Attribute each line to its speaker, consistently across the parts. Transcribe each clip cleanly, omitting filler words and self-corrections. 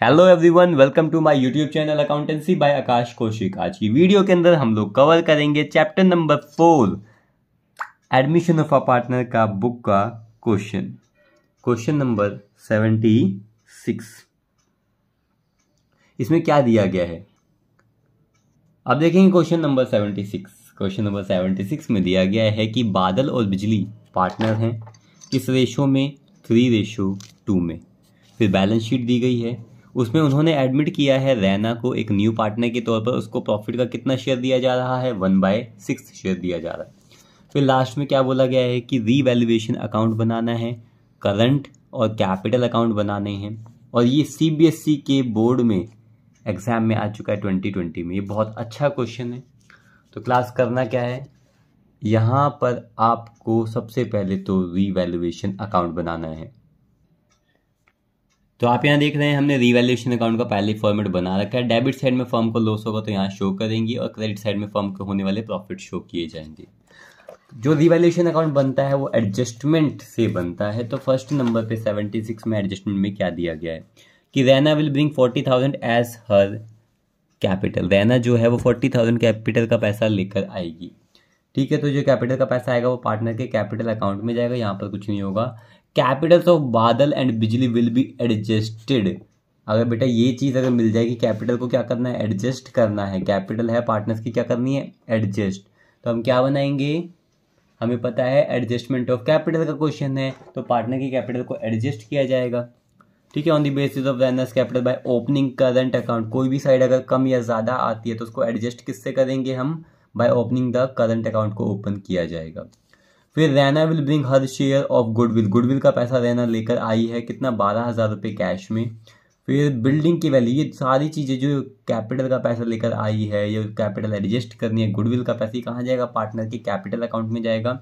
Speaker 1: Hello everyone, welcome to my YouTube channel accountancy by Aakash Kaushik. आज की video के अंदर हम लोग कवर करेंगे chapter number 4 admission of a partner का बुक का क्वेश्चन नंबर 76। इसमें क्या दिया गया है अब देखेंगे। क्वेश्चन नंबर 76 में दिया गया है कि बादल और बिजली पार्टनर हैं, किस रेशो में, 3:2 में। फिर बैलेंस शीट दी गई है, उसमें उन्होंने एडमिट किया है रैना को एक न्यू पार्टनर के तौर पर। उसको प्रॉफिट का कितना शेयर दिया जा रहा है, 1/6 शेयर दिया जा रहा है। फिर लास्ट में क्या बोला गया है कि रीवैल्यूएशन अकाउंट बनाना है, करंट और कैपिटल अकाउंट बनाने हैं। और ये सीबीएसई के बोर्ड में एग्जाम में आ चुका है 2020 में। ये बहुत अच्छा क्वेश्चन है। तो क्लास करना क्या है, यहाँ पर आपको सबसे पहले तो रीवैल्यूएशन अकाउंट बनाना है। तो आप यहाँ देख रहे हैं हमने रीवैल्यूएशन अकाउंट का पहले फॉर्मेट बना रखा है। डेबिट साइड में फर्म को लॉस होगा तो यहाँ शो करेंगे और क्रेडिट साइड में फर्म को होने वाले प्रॉफिट शो किए जाएंगे। जो रीवैल्यूएशन अकाउंट बनता है वो एडजस्टमेंट से बनता है। तो फर्स्ट नंबर पे 76 में एडजस्टमेंट में क्या दिया गया है कि Raina will bring 40,000 as her capital. Raina जो है वो 40,000 कैपिटल का पैसा लेकर आएगी। ठीक है, तो जो कैपिटल का पैसा आएगा वो पार्टनर के कैपिटल अकाउंट में जाएगा, यहाँ पर कुछ नहीं होगा। कैपिटल्स ऑफ बादल एंड बिजली विल बी एडजस्टेड। अगर बेटा ये चीज़ अगर मिल जाएगी, कैपिटल को क्या करना है, एडजस्ट करना है। कैपिटल है पार्टनर्स की, क्या करनी है, एडजस्ट। तो हम क्या बनाएंगे, हमें पता है एडजस्टमेंट ऑफ कैपिटल का क्वेश्चन है, तो पार्टनर की कैपिटल को एडजस्ट किया जाएगा। ठीक है, on the basis of Raina's capital by opening current account. कोई भी साइड अगर कम या ज़्यादा आती है तो उसको एडजस्ट किससे करेंगे हम, by opening the current account को ओपन किया जाएगा। फिर Raina will bring her share of goodwill. Goodwill का पैसा रैना लेकर आई है, कितना, 12,000 रुपये कैश में। फिर बिल्डिंग की वैल्यू, ये सारी चीज़ें जो कैपिटल का पैसा लेकर आई है, ये कैपिटल एडजस्ट करनी है। गुडविल का पैसा कहाँ जाएगा, पार्टनर के कैपिटल अकाउंट में जाएगा।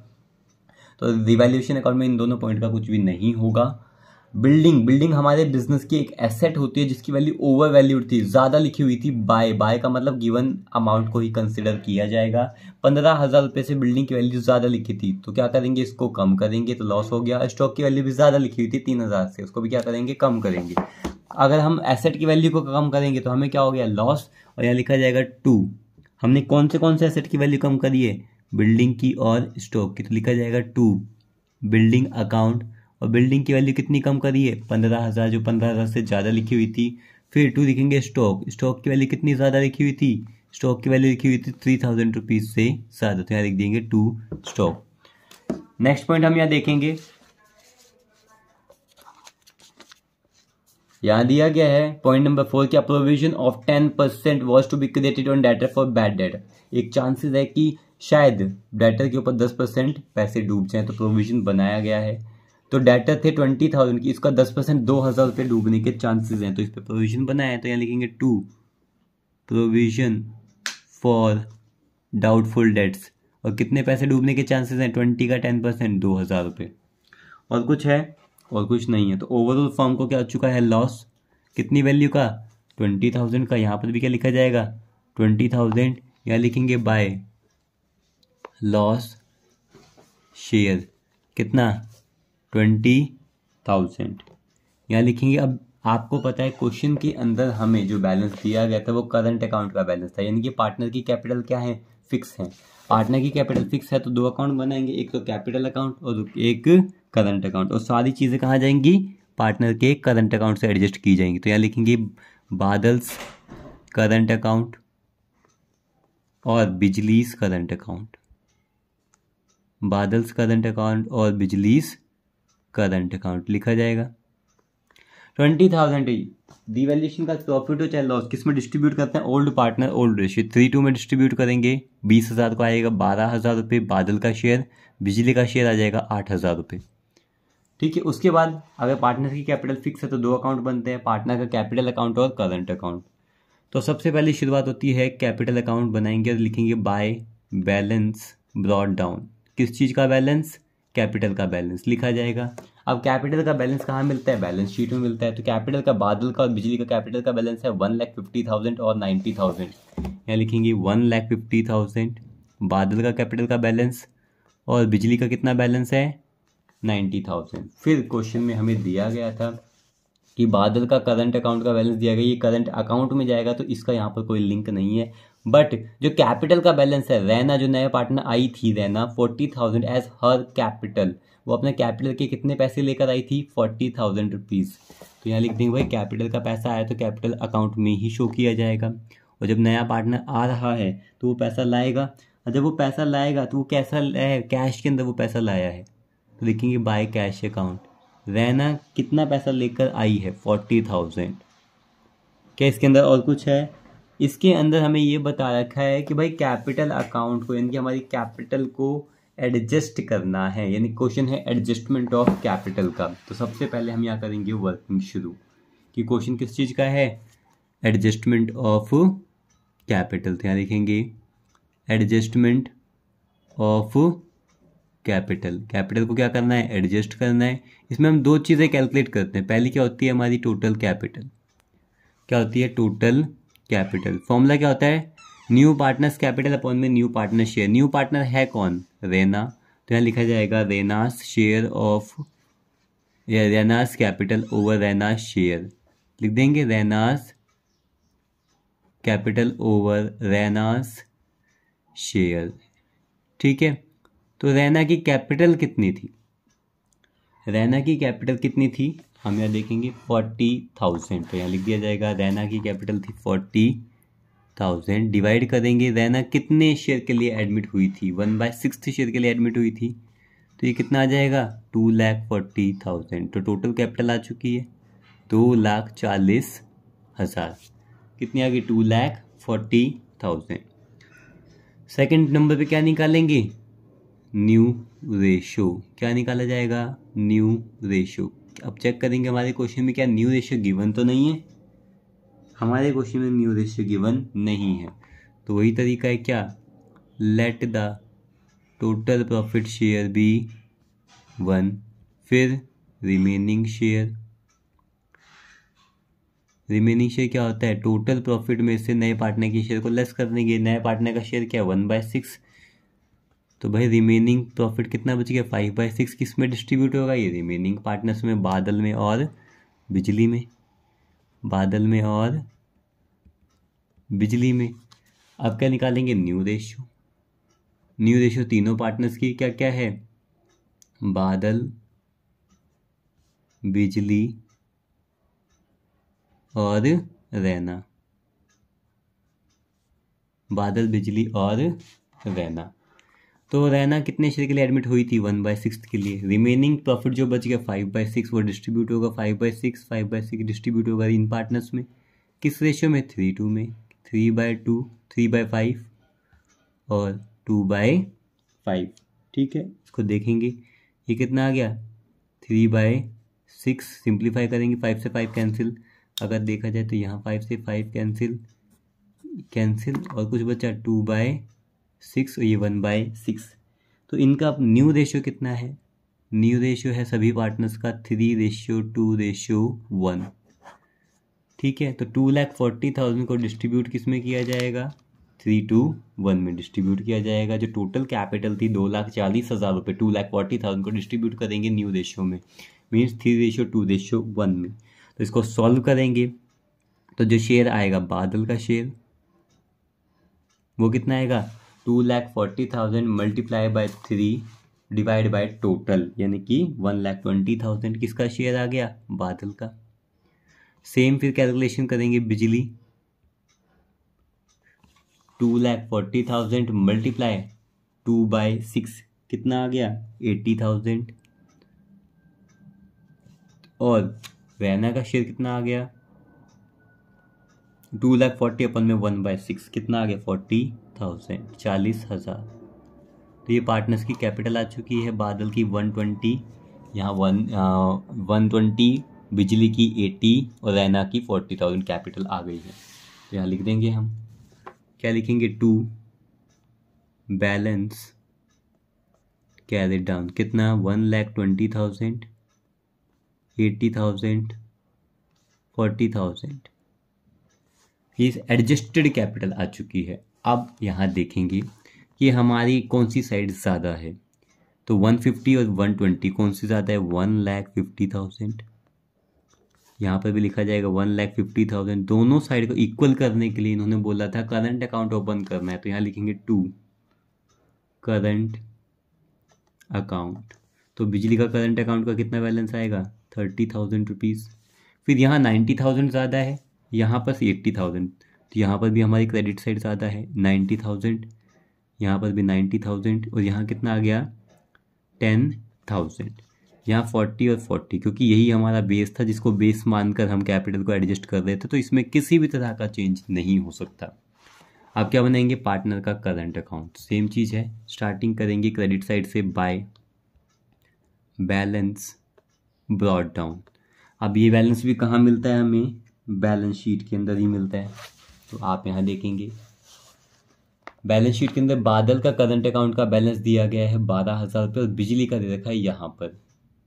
Speaker 1: तो रिवैल्यूएशन अकाउंट में इन दोनों पॉइंट का कुछ भी नहीं होगा। बिल्डिंग हमारे बिजनेस की एक एसेट होती है जिसकी वैल्यू ओवर वैल्यूड थी, ज़्यादा लिखी हुई थी। बाय का मतलब गिवन अमाउंट को ही कंसिडर किया जाएगा। 15,000 रुपये से बिल्डिंग की वैल्यू ज़्यादा लिखी थी, तो क्या करेंगे, इसको कम करेंगे तो लॉस हो गया। स्टॉक की वैल्यू भी ज़्यादा लिखी हुई थी 3,000 से, उसको भी क्या करेंगे, कम करेंगे। अगर हम एसेट की वैल्यू को कम करेंगे तो हमें क्या हो गया, लॉस। और यहाँ लिखा जाएगा 2। हमने कौन से एसेट की वैल्यू कम करी है, बिल्डिंग की और स्टॉक की, तो लिखा जाएगा 2 बिल्डिंग अकाउंट। और बिल्डिंग की वैल्यू कितनी कम करी है, 15,000, जो 15,000 से ज़्यादा लिखी हुई थी। फिर 2 लिखेंगे स्टॉक की वैल्यू कितनी ज़्यादा लिखी हुई थी, स्टॉक की वैल्यू लिखी हुई थी 3,000 रुपीज़ से ज़्यादा, तो यहाँ लिख देंगे 2 स्टॉक। नेक्स्ट पॉइंट हम यहाँ देखेंगे, यहाँ दिया गया है पॉइंट नंबर 4 क्या, provision of 10% was to be created on debtor for bad debt. एक चांसेस है कि शायद डेटर के ऊपर 10% पैसे डूब जाएं, तो प्रोविजन बनाया गया है। तो डेटर थे 20,000 की, इसका 10% 2,000 रुपये डूबने के चांसेस हैं, तो इस पर प्रोविजन बनाया है। तो यहाँ लिखेंगे 2 प्रोविजन फॉर डाउटफुल डेट्स। और कितने पैसे डूबने के चांसेस हैं, 20 का 10% 2,000 रुपये। और कुछ है, और कुछ नहीं है। तो ओवरऑल फर्म को क्या हो चुका है, लॉस। कितनी वैल्यू का, 20,000 का। यहाँ पर भी क्या लिखा जाएगा, 20,000। यहाँ लिखेंगे बाय लॉस शेयर, कितना, 20,000। यहाँ लिखेंगे। अब आपको पता है क्वेश्चन के अंदर हमें जो बैलेंस दिया गया था वो करंट अकाउंट का बैलेंस था, यानी कि पार्टनर की कैपिटल क्या है, फिक्स है। पार्टनर की कैपिटल फिक्स है तो 2 अकाउंट बनाएंगे, एक तो कैपिटल अकाउंट और एक करंट अकाउंट। और सारी चीज़ें कहाँ जाएंगी, पार्टनर के करंट अकाउंट से एडजस्ट की जाएंगी। तो यहाँ लिखेंगे बादल्स करंट अकाउंट और बिजलीस current account. Badal's current account और बिजलीस करंट अकाउंट लिखा जाएगा। 20,000 डिवैल्यूएशन का प्रॉफिट हो चाहे लॉस, किस में डिस्ट्रीब्यूट करते हैं, ओल्ड पार्टनर ओल्ड रेशियो 3:2 में डिस्ट्रीब्यूट करेंगे। 20,000 को आएगा 12,000 रुपये बादल का शेयर, बिजली का शेयर आ जाएगा 8,000 रुपये। ठीक है, उसके बाद अगर पार्टनर की कैपिटल फिक्स है तो 2 अकाउंट बनते हैं, पार्टनर का कैपिटल अकाउंट और करंट अकाउंट। तो सबसे पहले शुरुआत होती है, कैपिटल अकाउंट बनाएंगे और लिखेंगे बाय बैलेंस ब्रॉट डाउन। किस चीज़ का बैलेंस, कैपिटल का बैलेंस लिखा जाएगा। अब कैपिटल का बैलेंस कहाँ मिलता है, बैलेंस शीट में मिलता है। तो कैपिटल का बादल का और बिजली का कैपिटल का बैलेंस है 1,50,000 और 90,000। यहाँ लिखेंगे 1,50,000 बादल का कैपिटल का बैलेंस और बिजली का कितना बैलेंस है, 90,000। फिर क्वेश्चन में हमें दिया गया था कि बादल का करंट अकाउंट का बैलेंस दिया गया, ये करंट अकाउंट में जाएगा तो इसका यहाँ पर कोई लिंक नहीं है। बट जो कैपिटल का बैलेंस है, रैना जो नया पार्टनर आई थी, रैना 40,000 एज हर कैपिटल, वो अपने कैपिटल के कितने पैसे लेकर आई थी, 40,000 रुपीज़। तो यहाँ लिख देंगे भाई कैपिटल का पैसा आया तो कैपिटल अकाउंट में ही शो किया जाएगा। और जब नया पार्टनर आ रहा है तो वो पैसा लाएगा, और जब वो पैसा लाएगा तो वो कैसा लाया, कैश के अंदर वो पैसा लाया है, तो लिखेंगे बाय कैश अकाउंट। रैना कितना पैसा लेकर आई है, 40,000। क्या इसके अंदर और कुछ है? इसके अंदर हमें ये बता रखा है कि भाई कैपिटल अकाउंट को, यानी कि हमारी कैपिटल को एडजस्ट करना है, यानी क्वेश्चन है एडजस्टमेंट ऑफ कैपिटल का। तो सबसे पहले हम यहाँ करेंगे वर्किंग शुरू, कि क्वेश्चन किस चीज़ का है, एडजस्टमेंट ऑफ कैपिटल। तो यहाँ लिखेंगे एडजस्टमेंट ऑफ कैपिटल। कैपिटल को क्या करना है, एडजस्ट करना है। इसमें हम दो चीज़ें कैलकुलेट करते हैं। पहली क्या होती है हमारी, टोटल कैपिटल। क्या होती है, टोटल कैपिटल। फॉर्मूला क्या होता है, न्यू पार्टनर्स कैपिटल अपॉन में new partner share. New partner है कौन, रैना, तो यहाँ लिखा जाएगा रैनास शेयर ऑफ, या रैनास कैपिटल ओवर रैनास शेयर। लिख देंगे रैनास कैपिटल ओवर रैनास शेयर। ठीक है, तो रैना की कैपिटल कितनी थी, रैना की कैपिटल कितनी थी, हम यहाँ देखेंगे 40,000। तो यहाँ लिख दिया जाएगा रैना की कैपिटल थी 40,000, डिवाइड करेंगे रैना कितने शेयर के लिए एडमिट हुई थी, 1/6 शेयर के लिए एडमिट हुई थी, तो ये कितना आ जाएगा, 2,40,000। तो टोटल कैपिटल आ चुकी है 2,40,000। कितनी आ गई, 2,40,000। सेकंड नंबर पे क्या निकालेंगे, न्यू रेशो। क्या निकाला जाएगा, न्यू रेशो। अब चेक करेंगे हमारे क्वेश्चन में क्या न्यू रेशो गिवन तो नहीं है, हमारे क्वेश्चन में न्यू रेशो गिवन नहीं है। तो वही तरीका है क्या, let the total profit share be 1, फिर रिमेनिंग शेयर। रिमेनिंग शेयर क्या होता है, टोटल प्रॉफिट में से नए पार्टनर के शेयर को लेस कर देंगे। नए पार्टनर का शेयर क्या, 1/6। तो भाई रिमेनिंग प्रॉफिट कितना बच गया, 5/6। किस में डिस्ट्रीब्यूट होगा, ये रिमेनिंग पार्टनर्स में, बादल में और बिजली में, बादल में और बिजली में। अब क्या निकालेंगे, न्यू रेशियो। न्यू रेशियो तीनों पार्टनर्स की क्या क्या है, बादल, बिजली और रैना, बादल, बिजली और रैना। तो रैना कितने शेयर के लिए एडमिट हुई थी, 1/6 के लिए। रिमेनिंग प्रॉफिट जो बच गया 5/6, वो डिस्ट्रीब्यूट होगा 5/6 डिस्ट्रीब्यूट होगा इन पार्टनर्स में। किस रेशियो में, 3:2 में, 3/2, 3/5 और 2/5। ठीक है, इसको देखेंगे ये कितना आ गया, 3/6। सिंप्लीफाई करेंगे, 5 से 5 कैंसिल, अगर देखा जाए तो यहाँ 5 से 5 कैंसिल और कुछ बचा 2/6 और ये 1/6। तो इनका न्यू रेशियो कितना है, न्यू रेशियो है सभी पार्टनर्स का 3:2:1। ठीक है, तो 2,40,000 को डिस्ट्रीब्यूट किस में किया जाएगा, 3:1 में डिस्ट्रीब्यूट किया जाएगा। जो टोटल कैपिटल थी 2,40,000 रुपये, 2,40,000 को डिस्ट्रीब्यूट करेंगे न्यू रेशियो में, मीन्स 3:2:1 में। तो इसको सॉल्व करेंगे तो जो शेयर आएगा बादल का शेयर, वो कितना आएगा, 2,40,000 multiply by 3 divide by total, यानी कि 1,20,000 किसका शेयर आ गया, बादल का। सेम फिर कैलकुलेशन करेंगे बिजली, 2,40,000 मल्टीप्लाई 2/6 कितना आ गया, 80,000। और रैना का शेयर कितना आ गया, 2,40,000 अपन में 1/6 कितना आ गया, 40,000, 40,000। तो ये पार्टनर्स की कैपिटल आ चुकी है। बादल की 120, यहाँ 120, बिजली की 80 और रैना की 40,000 कैपिटल आ गई है। तो यहाँ लिख देंगे हम, क्या लिखेंगे, 2 बैलेंस कैरिड डाउन, कितना, 1,20,000, 80,000, 40,000। ये एडजस्टेड कैपिटल आ चुकी है। अब यहाँ देखेंगे कि हमारी कौन सी साइड ज़्यादा है, तो 150 और 120 कौन सी ज़्यादा है, 1,50,000। यहाँ पर भी लिखा जाएगा 1,50,000। दोनों साइड को इक्वल करने के लिए इन्होंने बोला था करंट अकाउंट ओपन करना है, तो यहाँ लिखेंगे 2 करंट अकाउंट। तो बिजली का करंट अकाउंट का कितना बैलेंस आएगा 30,000 रुपीज़। फिर यहाँ 90,000 ज़्यादा है, यहाँ पर 80,000, तो यहाँ पर भी हमारी क्रेडिट साइड ज़्यादा है 90,000, यहाँ पर भी 90,000, और यहाँ कितना आ गया 10,000। यहाँ 40 और 40, क्योंकि यही हमारा बेस था जिसको बेस मानकर हम कैपिटल को एडजस्ट कर रहे थे, तो इसमें किसी भी तरह का चेंज नहीं हो सकता। अब क्या बनाएंगे पार्टनर का करंट अकाउंट। सेम चीज़ है, स्टार्टिंग करेंगे क्रेडिट साइड से बाय बैलेंस ब्रॉट डाउन। अब ये बैलेंस भी कहाँ मिलता है हमें, बैलेंस शीट के अंदर ही मिलता है। तो आप यहाँ देखेंगे बैलेंस शीट के अंदर बादल का करंट अकाउंट का बैलेंस दिया गया है 12,000 रुपये और बिजली का दे रखा है यहाँ पर,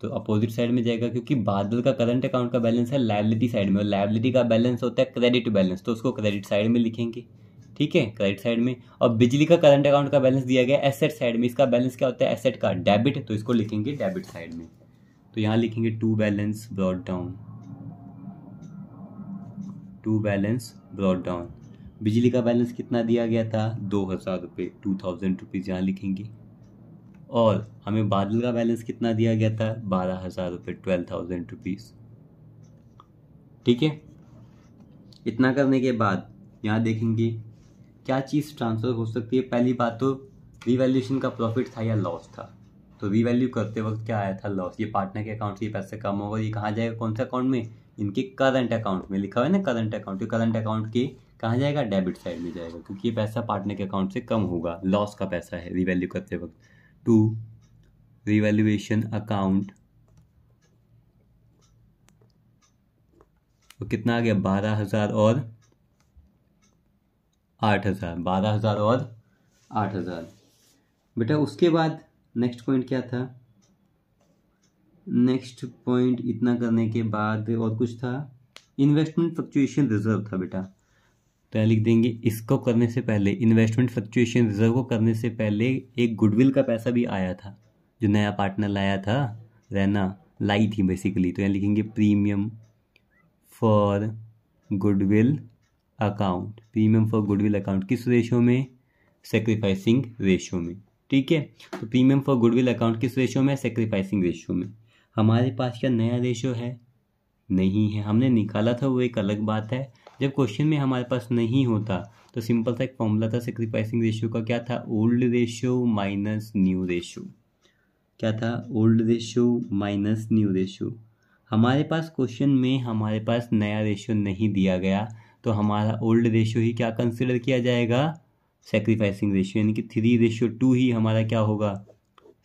Speaker 1: तो अपोजिट साइड में जाएगा, क्योंकि बादल का करंट अकाउंट का बैलेंस है लायबिलिटी साइड में और लायबिलिटी का बैलेंस होता है क्रेडिट बैलेंस, तो उसको क्रेडिट साइड में लिखेंगे, ठीक है, क्रेडिट साइड में। और बिजली का करंट अकाउंट का बैलेंस दिया गया एसेट साइड में, इसका बैलेंस क्या होता है एसेट का डेबिट, तो इसको लिखेंगे डेबिट साइड में। तो यहाँ लिखेंगे 2 balance brought down, 2 balance brought down. बिजली का बैलेंस कितना दिया गया था 2,000 रुपये, 2,000 रुपीज़ यहाँ लिखेंगे। और हमें बादल का बैलेंस कितना दिया गया था 12,000 रुपये, 12,000 रुपीज़, ठीक है। इतना करने के बाद यहाँ देखेंगे क्या चीज़ ट्रांसफ़र हो सकती है। पहली बात तो रीवैल्यूएशन का प्रॉफिट था या लॉस था, तो रीवैल्यू करते वक्त क्या आया था लॉस। ये पार्टनर के अकाउंट से पैसे कम होगा, ये कहाँ जाएगा कौन सा अकाउंट में, इनके करंट अकाउंट में लिखा हुआ है ना करंट अकाउंट, तो करंट अकाउंट के कहाँ जाएगा डेबिट साइड में जाएगा, क्योंकि ये पैसा पार्टनर के अकाउंट से कम होगा, लॉस का पैसा है रीवैल्यू करते वक्त। टू रीवैल्यूएशन अकाउंट, तो कितना आ गया 12,000 और 8,000, 12,000 और 8,000। बेटा उसके बाद नेक्स्ट पॉइंट क्या था, नेक्स्ट पॉइंट इतना करने के बाद और कुछ था, इन्वेस्टमेंट फ्लक्चुएशन रिजर्व था बेटा। तो यहाँ लिख देंगे इसको करने से पहले, इन्वेस्टमेंट फ्लक्चुएशन रिजर्व को करने से पहले एक गुडविल का पैसा भी आया था, जो नया पार्टनर लाया था, रहना लाई थी बेसिकली। तो यहाँ लिखेंगे premium for goodwill account, premium for goodwill account किस रेशो में, सेक्रीफाइसिंग रेशो में, ठीक है। तो प्रीमियम फॉर गुडविल अकाउंट किस रेशो में, सेक्रीफाइसिंग रेशो में। हमारे पास क्या नया रेशो है, नहीं है, हमने निकाला था वो एक अलग बात है। जब क्वेश्चन में हमारे पास नहीं होता तो सिंपल सा एक फॉर्मूला था सेक्रीफाइसिंग रेशियो का, क्या था old ratio minus new ratio, क्या था old ratio minus new ratio. हमारे पास क्वेश्चन में हमारे पास नया रेशियो नहीं दिया गया, तो हमारा ओल्ड रेशियो ही क्या कंसिडर किया जाएगा, सेक्रीफाइसिंग रेशियो, यानी कि 3:2 ही हमारा क्या होगा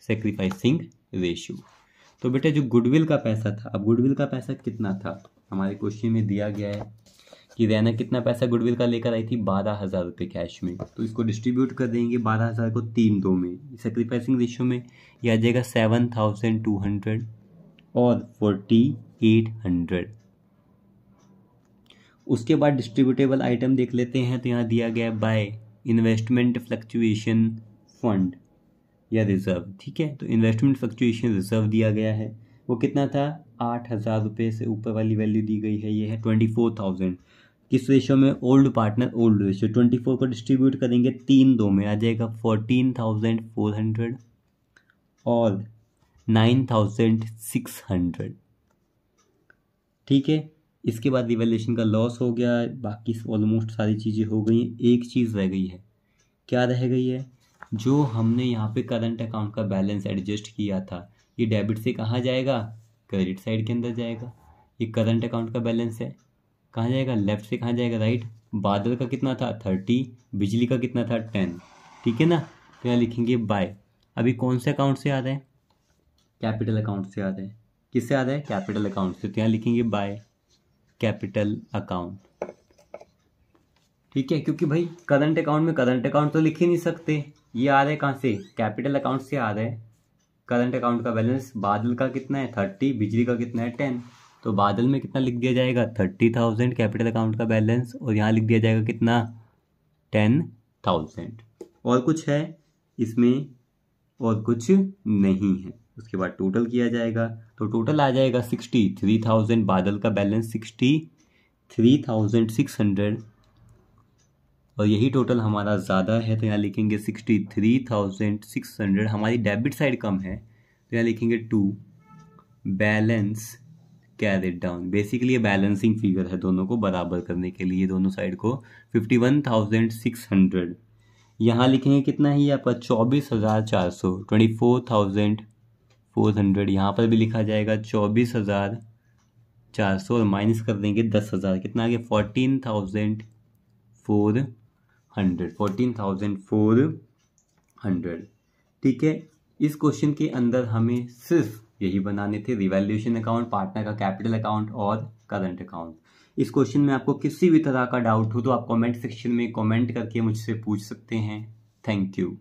Speaker 1: सेक्रीफाइसिंग रेशियो। तो बेटा जो गुडविल का पैसा था, अब गुडविल का पैसा कितना था हमारे क्वेश्चन में दिया गया है कि रैना कितना पैसा गुडविल का लेकर आई थी 12,000 रुपये कैश में, तो इसको डिस्ट्रीब्यूट कर देंगे 12,000 को 3 में, सेक्रीफाइसिंग रेशियो में यह आ जाएगा 7,200 और 4,800। उसके बाद डिस्ट्रीब्यूटेबल आइटम देख लेते हैं, तो यहाँ दिया गया बाय इन्वेस्टमेंट फ्लक्चुएशन फंड या रिजर्व, ठीक है। तो इन्वेस्टमेंट फ्लक्चुएशन रिजर्व दिया गया है, वो कितना था 8,000 रुपये से ऊपर वाली वैल्यू दी गई है, ये है 24,000। किस रेशो में, ओल्ड पार्टनर ओल्ड रेशो, 24 को डिस्ट्रीब्यूट करेंगे 3 में आ जाएगा 14,400 और 9,600, ठीक है। इसके बाद रिवैल्यूएशन का लॉस हो गया, बाकी ऑलमोस्ट सारी चीज़ें हो गई। एक चीज़ रह गई है, क्या रह गई है, जो हमने यहाँ पे करंट अकाउंट का बैलेंस एडजस्ट किया था, ये डेबिट से कहाँ जाएगा, क्रेडिट साइड के अंदर जाएगा। ये करंट अकाउंट का बैलेंस है, कहाँ जाएगा, लेफ्ट से कहाँ जाएगा, राइट। बादल का कितना था 30, बिजली का कितना था 10, ठीक है ना। तो यहाँ लिखेंगे बाय, अभी कौन से अकाउंट से आ रहा है, कैपिटल अकाउंट से आ रहा है, किससे आ रहा है, कैपिटल अकाउंट से। तो यहाँ लिखेंगे बाय कैपिटल अकाउंट, ठीक है, क्योंकि भाई करंट अकाउंट में करंट अकाउंट तो लिख ही नहीं सकते, ये आ रहा है कहाँ से, कैपिटल अकाउंट से आ रहा है। करंट अकाउंट का बैलेंस बादल का कितना है 30, बिजली का कितना है 10, तो बादल में कितना लिख दिया जाएगा 30,000 कैपिटल अकाउंट का बैलेंस, और यहाँ लिख दिया जाएगा कितना 10,000। और कुछ है इसमें, और कुछ नहीं है। उसके बाद टोटल किया जाएगा, तो टोटल आ जाएगा 63,000। बादल का बैलेंस 63,600 और यही टोटल हमारा ज़्यादा है, तो यहाँ लिखेंगे 63,600। हमारी डेबिट साइड कम है, तो यहाँ लिखेंगे to balance carried down. Basically ये बैलेंसिंग फिगर है, दोनों को बराबर करने के लिए, दोनों साइड को 51,600। यहाँ लिखेंगे कितना है ये आपका 24,400, 24,400। यहाँ पर भी लिखा जाएगा 24,400 और माइनस कर देंगे 10,000, कितना आ गया 14,400। ठीक है, इस क्वेश्चन के अंदर हमें सिर्फ यही बनाने थे, रिवैल्यूएशन अकाउंट, पार्टनर का कैपिटल अकाउंट और करंट अकाउंट। इस क्वेश्चन में आपको किसी भी तरह का डाउट हो तो आप कमेंट सेक्शन में कमेंट करके मुझसे पूछ सकते हैं। Thank you.